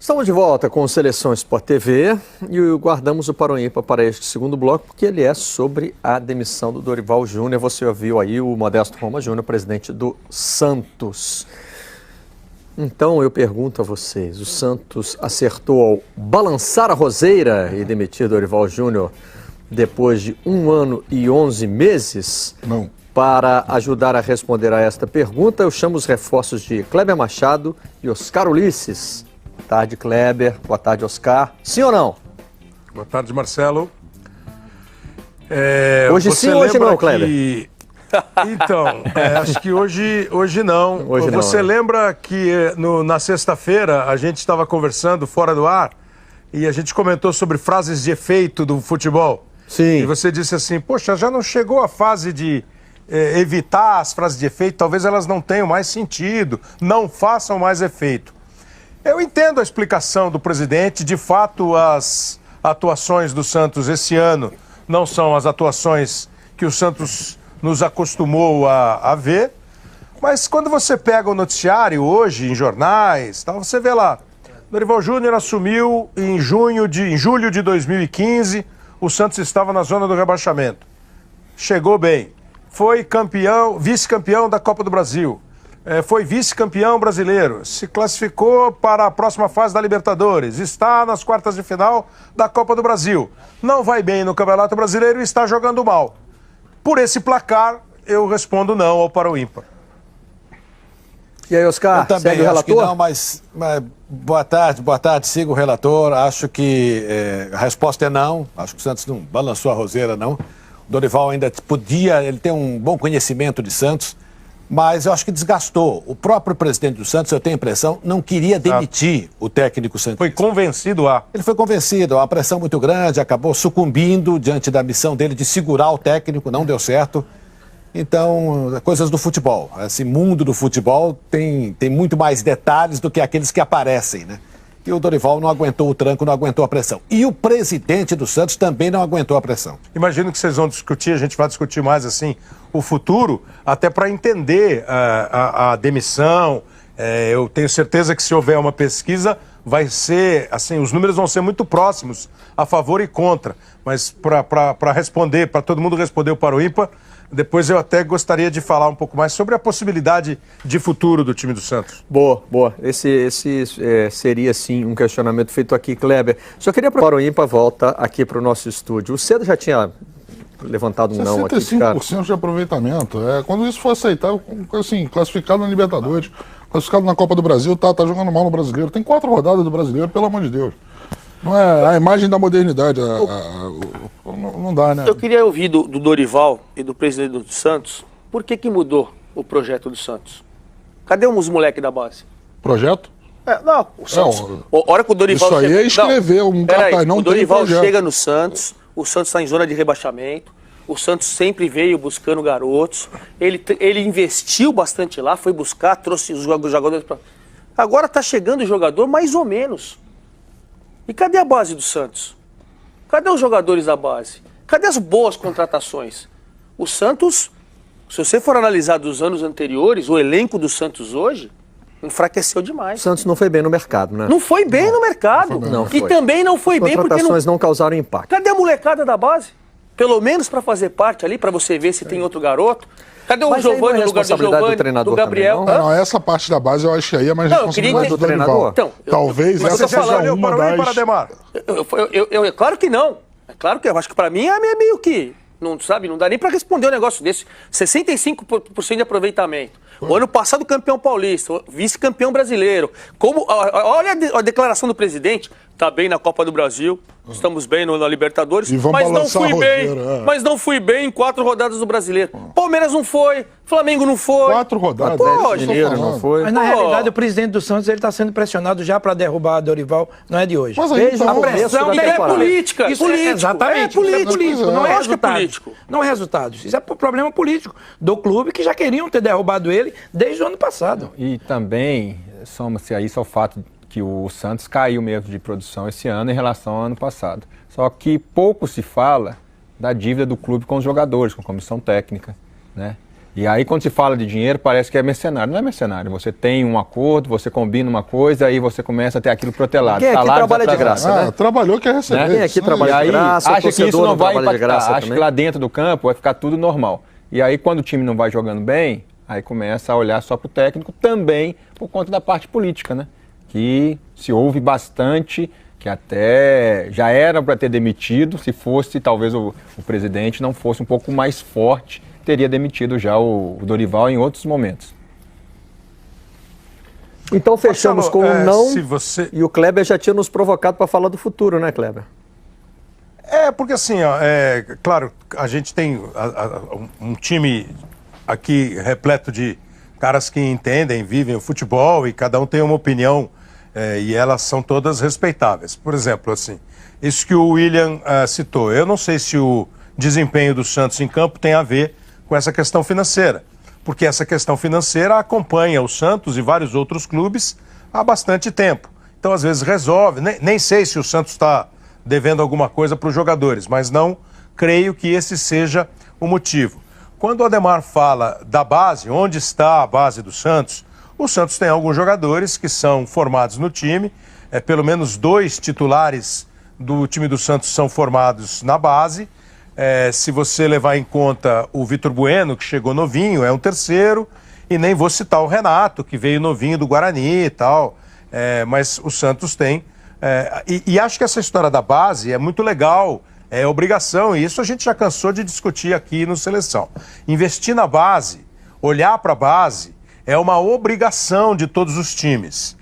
Estamos de volta com o Seleção Sport TV e guardamos o Para o Ímpar para este segundo bloco, porque ele é sobre a demissão do Dorival Júnior. Você ouviu aí o Modesto Roma Júnior, presidente do Santos. Então eu pergunto a vocês, o Santos acertou ao balançar a roseira e demitir Dorival Júnior depois de 1 ano e 11 meses? Não. Para ajudar a responder a esta pergunta, eu chamo os reforços de Kleber Machado e Oscar Ulisses. Boa tarde, Kleber. Boa tarde, Oscar. Sim ou não? Boa tarde, Marcelo. Hoje sim ou hoje não, Kleber? Então, acho que hoje não. Você lembra que na sexta-feira a gente estava conversando fora do ar e a gente comentou sobre frases de efeito do futebol? Sim. E você disse assim, poxa, já não chegou a fase de evitar as frases de efeito, talvez elas não tenham mais sentido, não façam mais efeito. Eu entendo a explicação do presidente, de fato as atuações do Santos esse ano não são as atuações que o Santos nos acostumou a ver, mas quando você pega o noticiário hoje, em jornais, tal, você vê lá, Dorival Júnior assumiu em julho de 2015, o Santos estava na zona do rebaixamento. Chegou bem, foi campeão, vice-campeão da Copa do Brasil. Foi vice-campeão brasileiro, se classificou para a próxima fase da Libertadores, está nas quartas de final da Copa do Brasil. Não vai bem no Campeonato Brasileiro e está jogando mal. Por esse placar, eu respondo não ao Para o Ímpar. E aí, Oscar, eu também segue o acho relator? Que não, mas boa tarde, sigo o relator. Acho que a resposta é não. Acho que o Santos não balançou a roseira, não. O Dorival ainda podia, ele tem um bom conhecimento de Santos, mas eu acho que desgastou. O próprio presidente do Santos, eu tenho a impressão, não queria demitir o técnico santista. Foi convencido Ele foi convencido, uma pressão muito grande, acabou sucumbindo diante da missão dele de segurar o técnico, não deu certo. Então, coisas do futebol. Esse mundo do futebol tem muito mais detalhes do que aqueles que aparecem, né? E o Dorival não aguentou o tranco, não aguentou a pressão. E o presidente do Santos também não aguentou a pressão. Imagino que vocês vão discutir, a gente vai discutir mais assim, o futuro, até para entender a demissão. Eu tenho certeza que se houver uma pesquisa, vai ser, assim, os números vão ser muito próximos, a favor e contra. Mas para responder, para todo mundo responder o Para o Ímpar, depois eu até gostaria de falar um pouco mais sobre a possibilidade de futuro do time do Santos. Boa. Esse seria, sim, um questionamento feito aqui, Kleber. Só queria para o Ímpar, volta aqui para o nosso estúdio. O Cedo já tinha levantado um não aqui, cara. 65% de aproveitamento. Quando isso for aceitável, assim, classificado na Libertadores, classificado na Copa do Brasil, tá jogando mal no Brasileiro. Tem 4 rodadas do Brasileiro, pelo amor de Deus. Não é a imagem da modernidade, não dá, né? Eu queria ouvir do Dorival e do presidente do Santos, por que mudou o projeto do Santos? Cadê os moleques da base? Projeto? Não, o Santos. A hora que o Dorival isso aí é escrever um cartaz, não tem projeto. O Dorival chega no Santos, o Santos está em zona de rebaixamento, o Santos sempre veio buscando garotos, ele investiu bastante lá, foi buscar, trouxe os jogadores para... Agora está chegando o jogador mais ou menos. E cadê a base do Santos? Cadê os jogadores da base? Cadê as boas contratações? O Santos, se você for analisar dos anos anteriores, o elenco do Santos hoje enfraqueceu demais. O Santos não foi bem no mercado, né? Não foi bem no mercado. Não e foi. Também não foi bem porque... As contratações não causaram impacto. Cadê a molecada da base? Pelo menos para fazer parte ali, para você ver se tem outro garoto. Cadê o Giovani no lugar do Giovani, do Gabriel? Também, não, essa parte da base eu acho que aí é mais responsabilidade do treinador. Então, talvez essa seja uma das... Claro que não. É claro que eu acho que para mim é meio que... Não dá nem para responder um negócio desse. 65% de aproveitamento. O ano passado campeão paulista, vice-campeão brasileiro. Olha a declaração do presidente. Tá bem na Copa do Brasil, estamos bem na Libertadores, mas não fui bem em 4 rodadas do Brasileiro. Palmeiras não foi, Flamengo não foi. 4 rodadas? Não foi. Mas na realidade o presidente do Santos está sendo pressionado já para derrubar Dorival, não é de hoje. Mas aí, a pressão é política. Isso político. Exatamente. É político. Não é resultado. Político. Não é resultados. Isso é problema político do clube que já queriam ter derrubado ele desde o ano passado. E também soma-se a isso ao fato que o Santos caiu mesmo de produção esse ano em relação ao ano passado. Só que pouco se fala da dívida do clube com os jogadores, com a comissão técnica, né? E aí, quando se fala de dinheiro, parece que é mercenário. Não é mercenário. Você tem um acordo, você combina uma coisa, aí você começa a ter aquilo protelado. Quem aqui trabalha de graça, né? Trabalhou quer receber. Quem aqui trabalha de graça, o acha que isso torcedor não vai trabalha de impactar. graça Acha também. que lá dentro do campo vai ficar tudo normal. E aí, quando o time não vai jogando bem, aí começa a olhar só para o técnico, também por conta da parte política, né? Que se ouve bastante, que até já era para ter demitido, se fosse talvez o presidente não fosse um pouco mais forte, teria demitido já o Dorival em outros momentos. Então fechamos com o não, se você... e o Kleber já tinha nos provocado para falar do futuro, né, Kleber? Porque assim, ó, claro, a gente tem um time aqui repleto de caras que entendem, vivem o futebol e cada um tem uma opinião e elas são todas respeitáveis. Por exemplo, assim, isso que o William citou, eu não sei se o desempenho do Santos em campo tem a ver com essa questão financeira, porque essa questão financeira acompanha o Santos e vários outros clubes há bastante tempo. Então, às vezes, resolve. Nem sei se o Santos está devendo alguma coisa para os jogadores, mas não creio que esse seja o motivo. Quando o Ademar fala da base, onde está a base do Santos, o Santos tem alguns jogadores que são formados no time, pelo menos 2 titulares do time do Santos são formados na base. Se você levar em conta o Vitor Bueno, que chegou novinho, é um terceiro, e nem vou citar o Renato, que veio novinho do Guarani e tal, mas o Santos tem. E acho que essa história da base é muito legal, é obrigação, e isso a gente já cansou de discutir aqui no Seleção. Investir na base, olhar para a base, é uma obrigação de todos os times.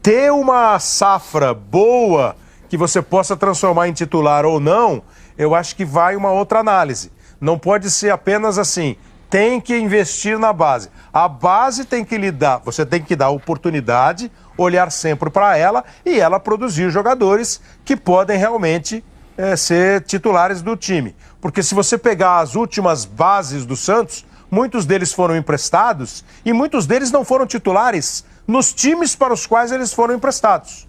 Ter uma safra boa que você possa transformar em titular ou não, eu acho que vai uma outra análise. Não pode ser apenas assim, tem que investir na base. A base tem que lhe dar, você tem que dar oportunidade, olhar sempre para ela e ela produzir jogadores que podem realmente ser titulares do time. Porque se você pegar as últimas bases do Santos, muitos deles foram emprestados e muitos deles não foram titulares nos times para os quais eles foram emprestados.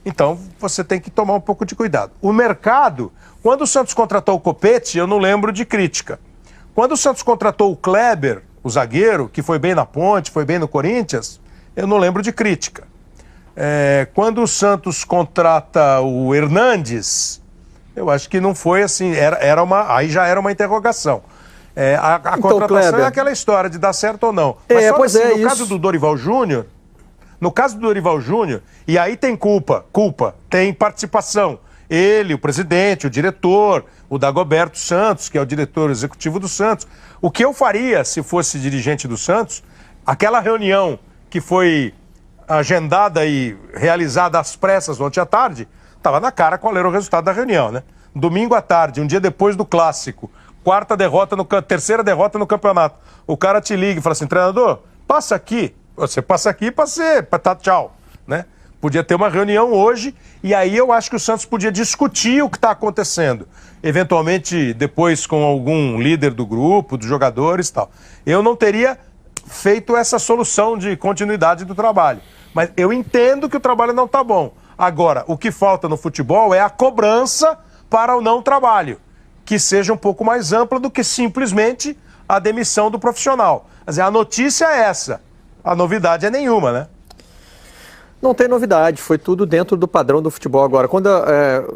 Então, você tem que tomar um pouco de cuidado. O mercado, quando o Santos contratou o Copete, eu não lembro de crítica. Quando o Santos contratou o Kleber, o zagueiro, que foi bem na Ponte, foi bem no Corinthians, eu não lembro de crítica. Quando o Santos contrata o Hernandes, eu acho que não foi assim, aí já era uma interrogação. A Então, contratação Kleber, é aquela história de dar certo ou não. Mas só pois assim, no isso. caso do Dorival Júnior, e aí tem culpa, tem participação. Ele, o presidente, o diretor, o Dagoberto Santos, que é o diretor executivo do Santos. O que eu faria se fosse dirigente do Santos, aquela reunião que foi agendada e realizada às pressas ontem à tarde, estava na cara qual era o resultado da reunião, né? Domingo à tarde, um dia depois do clássico, terceira derrota no campeonato. O cara te liga e fala assim, treinador, passa aqui. Você passa aqui para tá, tchau, né? Podia ter uma reunião hoje e aí eu acho que o Santos podia discutir o que está acontecendo. Eventualmente, depois com algum líder do grupo, dos jogadores e tal. Eu não teria feito essa solução de continuidade do trabalho. Mas eu entendo que o trabalho não está bom. Agora, o que falta no futebol é a cobrança para o não trabalho, que seja um pouco mais ampla do que simplesmente a demissão do profissional. Quer dizer, a notícia é essa, a novidade é nenhuma, né? Não tem novidade, foi tudo dentro do padrão do futebol. Agora, quando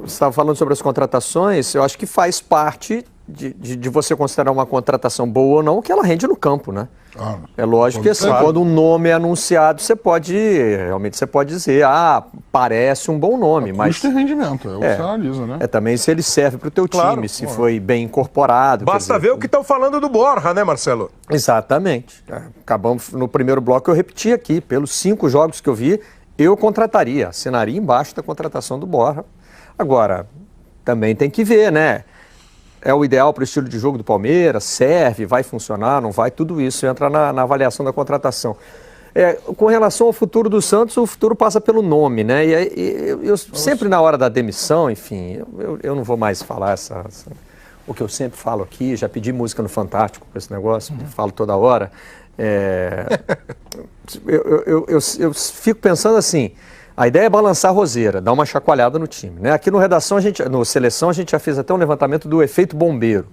você estava falando sobre as contratações, eu acho que faz parte de você considerar uma contratação boa ou não, que ela rende no campo, né? É lógico que assim, quando um nome é anunciado, você pode dizer, parece um bom nome, mas... Custo e rendimento, é o que você analisa, né? Também se ele serve para o teu time, se foi bem incorporado. Basta ver o que estão falando do Borja, né, Marcelo? Exatamente. Acabamos no primeiro bloco, eu repeti aqui, pelos 5 jogos que eu vi, eu contrataria, assinaria embaixo da contratação do Borja. Agora, também tem que ver, né? É o ideal para o estilo de jogo do Palmeiras? Serve? Vai funcionar? Não vai? Tudo isso entra na avaliação da contratação. Com relação ao futuro do Santos, o futuro passa pelo nome, né? Eu sempre na hora da demissão, enfim, eu não vou mais falar o que eu sempre falo aqui, já pedi música no Fantástico com esse negócio, falo toda hora. Eu fico pensando assim, a ideia é balançar a roseira, dar uma chacoalhada no time, né? Aqui no Seleção, a gente já fez até um levantamento do efeito bombeiro,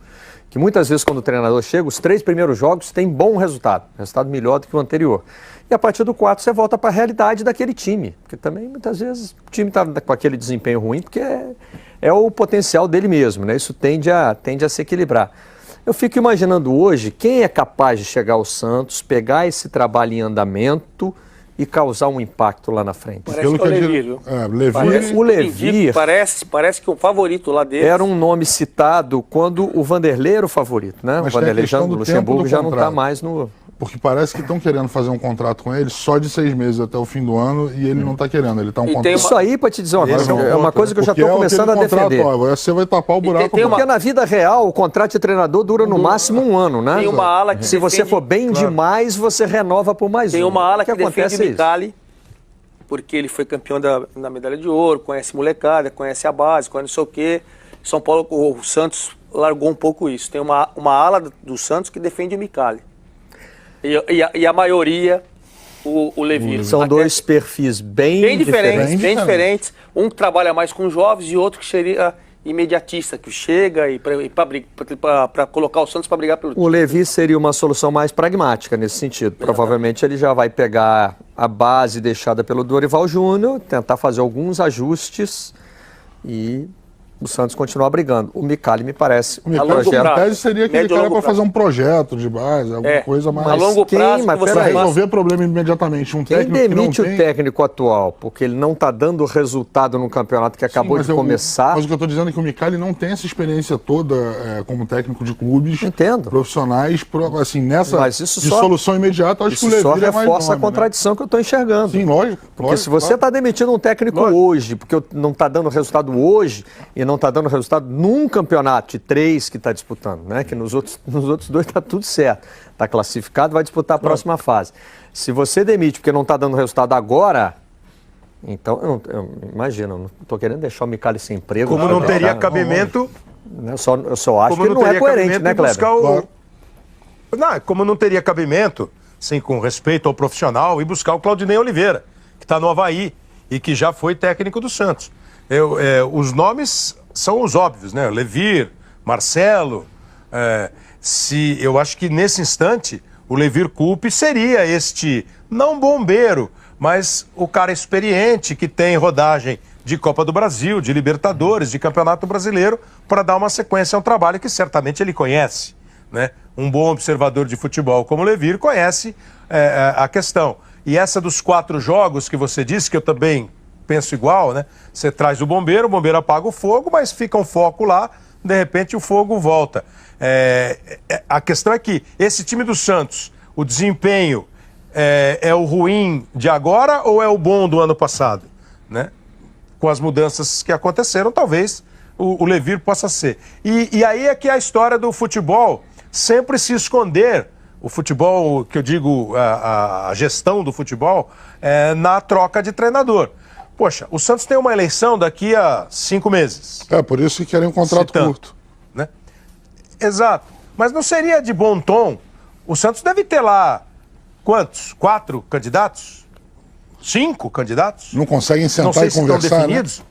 que muitas vezes quando o treinador chega, os 3 primeiros jogos tem bom resultado melhor do que o anterior. E a partir do 4 você volta para a realidade daquele time, porque também muitas vezes o time está com aquele desempenho ruim, porque é o potencial dele mesmo, né? Isso tende a se equilibrar. Eu fico imaginando hoje quem é capaz de chegar ao Santos, pegar esse trabalho em andamento e causar um impacto lá na frente. Parece que é o Levir, viu? O Levir parece que o favorito lá dele. era um nome citado quando o Vanderlei era o favorito, né? Mas o Vanderlei tem a questão do do Luxemburgo tempo do já não está contrato. mais no... Porque parece que estão querendo fazer um contrato com ele só de 6 meses até o fim do ano e ele não está querendo. Ele está um E tem contrato. Isso aí, para te dizer uma Esse coisa, um é uma ponto, coisa que eu já porque estou é começando a aquele contrato, defender. ó, você vai tapar o buraco. tem uma- Porque na vida real, o contrato de treinador dura no máximo 1 ano, né? Tem uma ala que Se você defende- for bem demais, você renova por mais Tem um. uma ala O que que defende acontece o é isso. Micali, porque ele foi campeão da medalha de ouro, conhece molecada, conhece a base, conhece não sei o quê. São Paulo, o Santos largou um pouco isso. Tem uma ala do Santos que defende o Micali. E a maioria, o Levir. São Até 2 perfis bem bem diferentes, Bem diferentes. Um que trabalha mais com jovens e outro que seria imediatista, que chega para colocar o Santos para brigar pelo O Levi seria uma solução mais pragmática nesse sentido. Provavelmente ele já vai pegar a base deixada pelo Dorival Júnior, tentar fazer alguns ajustes e o Santos continuar brigando. O Micali me parece um O longo projeto. prazo. tese seria aquele Médio a cara longo para fazer prazo. um projeto de base, alguma coisa mais. a longo quem- prazo, mas que você Para peraí. resolver problema imediatamente. Um Quem técnico que não demite o tem... técnico atual porque ele não está dando resultado no campeonato que acabou Mas de começar? Mas o que eu estou dizendo é que o Micali não tem essa experiência toda como técnico de clubes Entendo. profissionais, assim, nessa Mas isso de só- solução imediata, eu acho que o Isso só Levir é mais reforça a nome, né? contradição que eu estou enxergando. Sim, lógico. Porque se você está demitindo um técnico hoje, porque não está dando resultado hoje e não está dando resultado num campeonato de 3 que está disputando, né? Que nos outros 2 está tudo certo. Está classificado, vai disputar a próxima fase. Se você demite porque não está dando resultado agora, então, imagina, eu não estou querendo deixar o Micali sem emprego. Como não teria deixar, cabimento... né? Eu só acho Como que ele não é teria coerente, cabimento né, em buscar Kleber? o... Não, como não teria cabimento, sim, com respeito ao profissional, e buscar o Claudinei Oliveira, que está no Avaí e que já foi técnico do Santos. Os nomes são os óbvios, né? Levir, Marcelo. Eu acho que nesse instante o Levir Coupe seria este, não bombeiro, mas o cara experiente que tem rodagem de Copa do Brasil, de Libertadores, de Campeonato Brasileiro, para dar uma sequência a um trabalho que certamente ele conhece, né? Um bom observador de futebol como o Levir conhece a questão. E essa dos 4 jogos que você disse, que eu também penso igual, né? Você traz o bombeiro apaga o fogo, mas fica um foco lá, de repente o fogo volta. A questão é que esse time do Santos, o desempenho é o ruim de agora ou é o bom do ano passado, né? Com as mudanças que aconteceram, talvez o Levir possa ser. E aí é que a história do futebol sempre se esconder, o futebol, que eu digo, a gestão do futebol, na troca de treinador. Poxa, o Santos tem uma eleição daqui a 5 meses. Por isso que querem um contrato Citando, curto. né? Exato. Mas não seria de bom tom? O Santos deve ter lá, quantos? 4 candidatos? 5 candidatos? Não conseguem Não sentar sei e se estão conversar, né? definidos.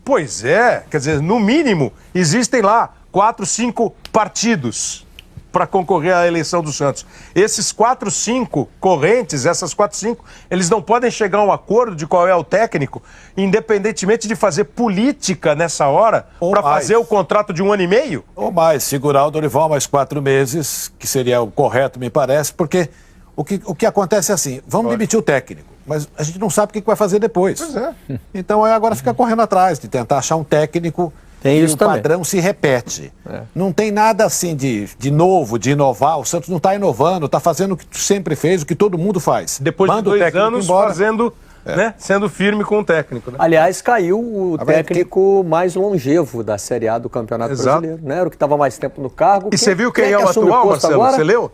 Pois é, quer dizer, no mínimo, existem lá 4, 5 partidos para concorrer à eleição do Santos. Esses 4, 5 correntes, essas 4, 5, eles não podem chegar a um acordo de qual é o técnico, independentemente de fazer política nessa hora, Ou para mais. fazer o contrato de 1 ano e meio? Ou mais, segurar o Dorival mais 4 meses, que seria o correto, me parece, porque o que acontece é assim, vamos demitir o técnico, mas a gente não sabe o que vai fazer depois. Pois é. Então agora fica correndo atrás de tentar achar um técnico Tem e isso o também. padrão se repete. Não tem nada assim de novo, de inovar. O Santos não está inovando, está fazendo o que sempre fez, o que todo mundo faz. Depois Manda de o 2 técnico anos embora. fazendo, né, sendo firme com o técnico. Né? Aliás, caiu o Agora, técnico mais longevo da Série A do Campeonato Exato. Brasileiro, né? Era o que estava mais tempo no cargo. E você viu quem é o assume atual, posto Marcelo? agora? Você leu?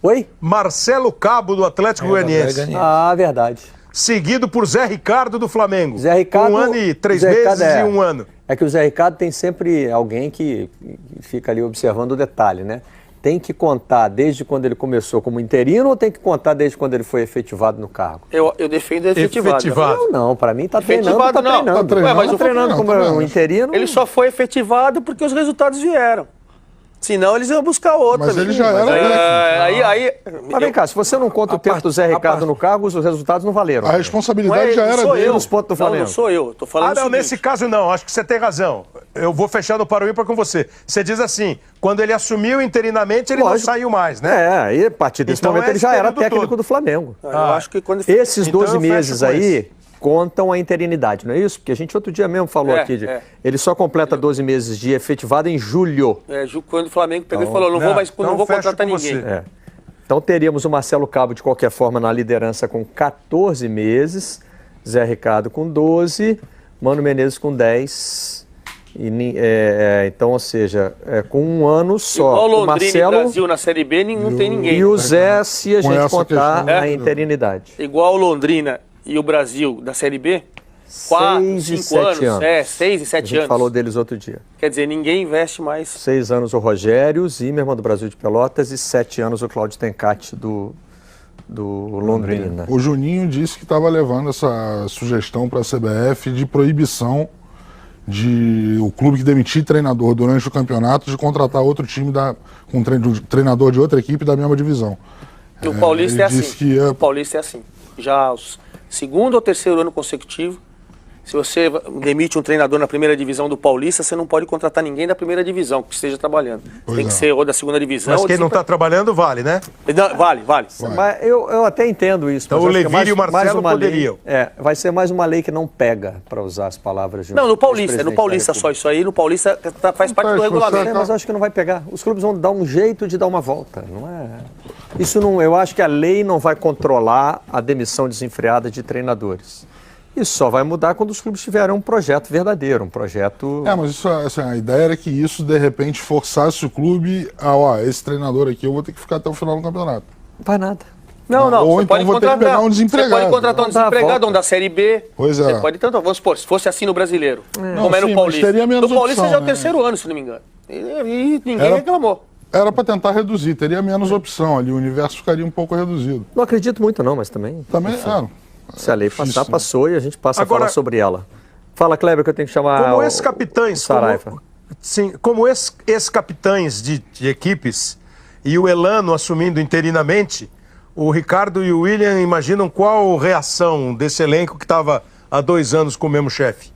Oi? Marcelo Cabo, do Atlético Goianiense. Ah, verdade. Seguido por Zé Ricardo, do Flamengo. Zé Ricardo... 1 ano e 3 Zé Ricardo meses e 1 ano. É que o Zé Ricardo tem sempre alguém que fica ali observando o detalhe, né? Tem que contar desde quando ele começou como interino ou tem que contar desde quando ele foi efetivado no cargo? Eu defendo efetivado. Efetivado. Eu não, para mim tá treinando, Efetivado tá não. treinando. Tá treinando, Ué, mas tá treinando treinando, como tá um treinando. interino... Ele só foi efetivado porque os resultados vieram. Senão eles iam buscar outra. Mas ele mesmo. já era Mas vem cá, se você não conta o tempo do Zé Ricardo no cargo, os resultados não valeram. A responsabilidade já era dele. Os pontos do Flamengo. Não sou eu. Tô falando Não, o seguinte. nesse caso não. Acho que você tem razão. Eu vou fechar no Paroímpa com você. Você diz assim, quando ele assumiu interinamente, ele não saiu mais, né? E a partir desse Então momento é ele já esse era período técnico todo. do Flamengo. Eu acho que quando Esses Então 12 eu fecho meses com aí esse. contam a interinidade, não é isso? Porque a gente outro dia mesmo falou aqui, ele só completa 12 meses de efetivado em julho. Quando o Flamengo pegou e falou, não vou fecho contratar com ninguém. você. Então teríamos o Marcelo Cabo, de qualquer forma, na liderança com 14 meses, Zé Ricardo com 12, Mano Menezes com 10. Então, ou seja, com um ano só. Igual O Londrina Marcelo e Brasil na Série B, não tem ninguém. e o Zé, se a Com gente essa contar questão, a interinidade. Igual Londrina e o Brasil da Série B, 4, 6 e 5 7 anos. anos. 6 e 7 A gente anos. falou deles outro dia. Quer dizer, ninguém investe mais. 6 anos o Rogério Zimmermann, do Brasil de Pelotas, e 7 anos o Cláudio Tencati, do Londrina. O Juninho disse que estava levando essa sugestão para a CBF de proibição de o clube que demitir treinador durante o campeonato de contratar outro time com treinador de outra equipe da mesma divisão. No Paulista é ele disse assim. que ia- No Paulista é assim. Já os segundo ou terceiro ano consecutivo, se você demite um treinador na primeira divisão do Paulista, você não pode contratar ninguém da primeira divisão que esteja trabalhando. Pois Tem é. que ser ou da segunda divisão. Mas ou quem não está trabalhando, vale, né? Não, vale. Mas eu até entendo isso. Então mas o acho que é Levir e o Marcelo uma lei- poderiam. vai ser mais uma lei que não pega, para usar as palavras de um Não, no Paulista. É no ex-presidente Paulista da só isso aí. No Paulista faz parte do faz, regulamento. mas eu acho que não vai pegar. Os clubes vão dar um jeito de dar uma volta, não é? Isso não, eu acho que a lei não vai controlar a demissão desenfreada de treinadores. Isso só vai mudar quando os clubes tiverem um projeto verdadeiro, um projeto... Mas isso, assim, a ideia era que isso, de repente, forçasse o clube a, esse treinador aqui, eu vou ter que ficar até o final do campeonato. Não vai nada. Não. Ou Você então pode vou ter que contratar. pegar um desempregado. Você pode contratar um Não dá a desempregado, volta. um da Série B. Pois é. Você pode tanto. Vamos supor, se fosse assim no Brasileiro, Não, como é no sim, mas Paulista. teria menos No Paulista opção, já é o né? terceiro ano, se não me engano. E ninguém Era- reclamou. Era para tentar reduzir, teria menos opção ali, o universo ficaria um pouco reduzido. Não acredito muito não, mas também... Também, Se a lei difícil, passar, né? passou e a gente passa Agora- a falar sobre ela. Fala, Kleber, que eu tenho que chamar Como o ex-capitães, Saraiva. como ex-capitães de equipes e o Elano assumindo interinamente, o Ricardo e o William imaginam qual reação desse elenco que estava há 2 anos com o mesmo chefe?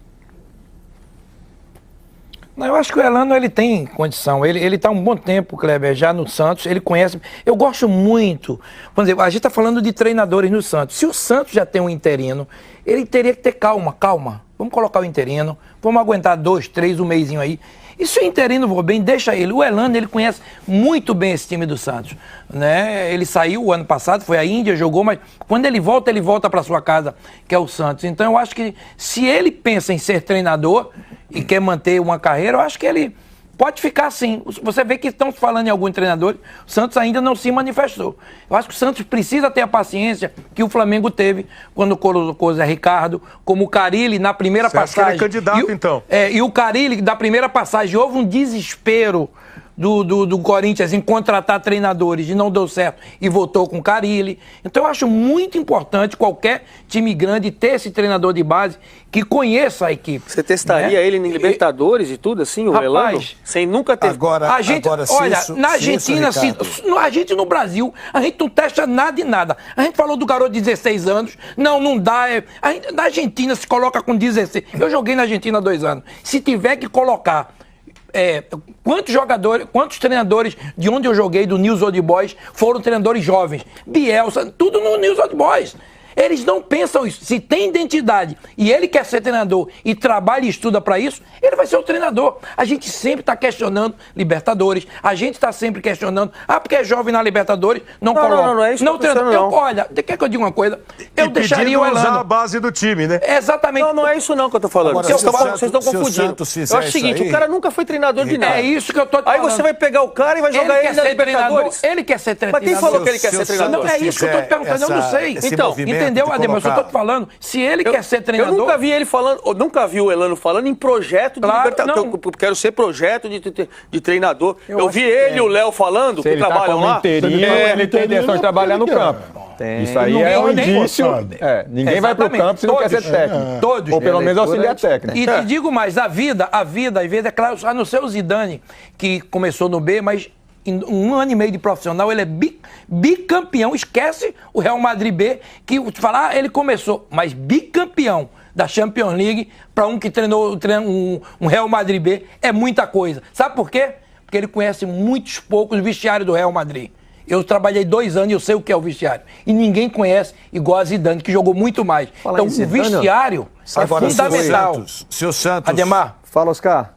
Não, eu acho que o Elano ele tem condição. Ele está há um bom tempo, Kleber, já no Santos. Ele conhece. Eu gosto muito. Por exemplo, a gente está falando de treinadores no Santos. Se o Santos já tem um interino, ele teria que ter calma. Vamos colocar o interino. Vamos aguentar 2, 3, um mêsinho aí. E se o interino for bem, deixa ele. O Elano, ele conhece muito bem esse time do Santos, né? Ele saiu o ano passado, foi à Índia, jogou, mas quando ele volta para sua casa, que é o Santos. Então eu acho que se ele pensa em ser treinador e quer manter uma carreira, eu acho que ele pode ficar assim. Você vê que estão falando em algum treinador, o Santos ainda não se manifestou. Eu acho que o Santos precisa ter a paciência que o Flamengo teve quando colocou o Zé Ricardo, como o Carille na primeira Você acha que ele passagem. é candidato, então? E o Carille, da primeira passagem, houve um desespero do Corinthians em contratar treinadores e não deu certo e voltou com o Carille. Então eu acho muito importante qualquer time grande ter esse treinador de base que conheça a equipe. Você testaria né? ele em Libertadores e tudo assim, o Rapaz, Elano? Sem nunca ter... A gente, Agora, se olha, isso- na se isso, Argentina, Ricardo- a gente no Brasil, a gente não testa nada de nada. A gente falou do garoto de 16 anos, não dá. Na Argentina se coloca com 16. Eu joguei na Argentina há 2 anos. Se tiver que colocar quantos treinadores de onde eu joguei, do News Old Boys, foram treinadores jovens? Bielsa, tudo no News Old Boys. Eles não pensam isso. Se tem identidade e ele quer ser treinador e trabalha e estuda para isso, ele vai ser o treinador. A gente sempre está questionando Libertadores, a gente está sempre questionando, porque é jovem na Libertadores, não coloca. Não é isso que eu tô treinador. pensando, não. Olha, quer que eu diga uma coisa? Eu E deixaria pedindo o usar a Elano. base do time, né? Exatamente. Não é isso não que eu tô falando. Agora, Vocês se o estão Santos- vocês estão se o confundindo. Santos Eu fizer acho o seguinte, isso aí- o cara nunca foi treinador de nada. É isso que eu tô te Aí falando. você vai pegar o cara e vai jogar ele na treinador, Libertadores. ele quer ser treinador. Mas quem falou que ele quer Se ser o treinador? Não, é isso que eu tô te perguntando, eu não sei. Esse Então, movimento, entendeu, de Ademar? Eu só colocar. tô te falando. Se ele quer ser Eu treinador... nunca vi ele falando, eu nunca vi o Elano falando em projeto de Claro, Libertadores. não. Eu quero ser projeto de treinador. Eu acho vi que ele e o Léo falando, Se que ele tá trabalham como lá. inteirinho, ele tem intenção de trabalhar no campo. Isso aí Ninguém é um nem indício. forçado. Ninguém vai pro Exatamente. campo se não quer ser Todos. técnico. Todos. Ou pelo menos auxiliar técnico. E te digo mais, a vida, às vezes, é claro, a não ser o Zidane, que começou no B, mas em 1 ano e meio de profissional, ele é bicampeão. Esquece o Real Madrid B, que falar, ele começou, mas bicampeão da Champions League para um que treinou um Real Madrid B é muita coisa. Sabe por quê? Porque ele conhece muitos poucos vestiários do Real Madrid. Eu trabalhei 2 anos e eu sei o que é o vestiário. E ninguém conhece igual a Zidane, que jogou muito mais. Fala Então, em Zidane, o vestiário é Agora, fundamental. se o Santos Ademar, Fala, Oscar.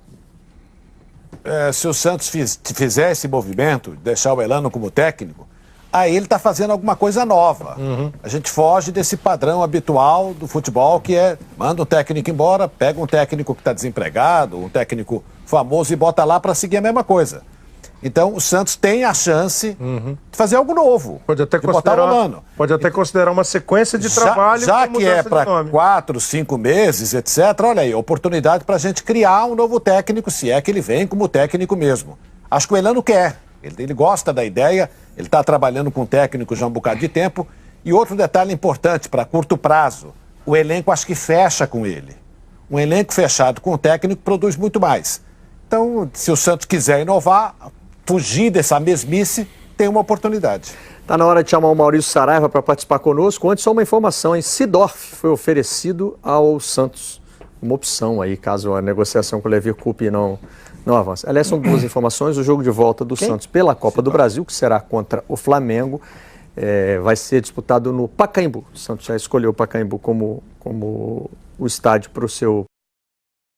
se o Santos fizer esse movimento, deixar o Elano como técnico, aí ele está fazendo alguma coisa nova. A gente foge desse padrão habitual do futebol, que é manda um técnico embora, pega um técnico que está desempregado, um técnico famoso e bota lá para seguir a mesma coisa. Então o Santos tem a chance de fazer algo novo. Pode até de botar o Elano. considerar uma sequência de trabalho Já com que é mudança de para nome. 4, 5 meses, etc., olha aí, oportunidade para a gente criar um novo técnico, se é que ele vem como técnico mesmo. Acho que o Elano quer, ele gosta da ideia, ele está trabalhando com o técnico já há um bocado de tempo. E outro detalhe importante para curto prazo, o elenco acho que fecha com ele. Um elenco fechado com o técnico produz muito mais. Então, se o Santos quiser inovar, fugir dessa mesmice, tem uma oportunidade. Está na hora de chamar o Maurício Saraiva para participar conosco. Antes, só uma informação, hein? Seedorf foi oferecido ao Santos. Uma opção aí, caso a negociação com o Levi Coupe não avance. Aliás, são 2 informações. O jogo de volta do Santos pela Copa do Brasil, que será contra o Flamengo, vai ser disputado no Pacaembu. O Santos já escolheu o Pacaembu como o estádio para o seu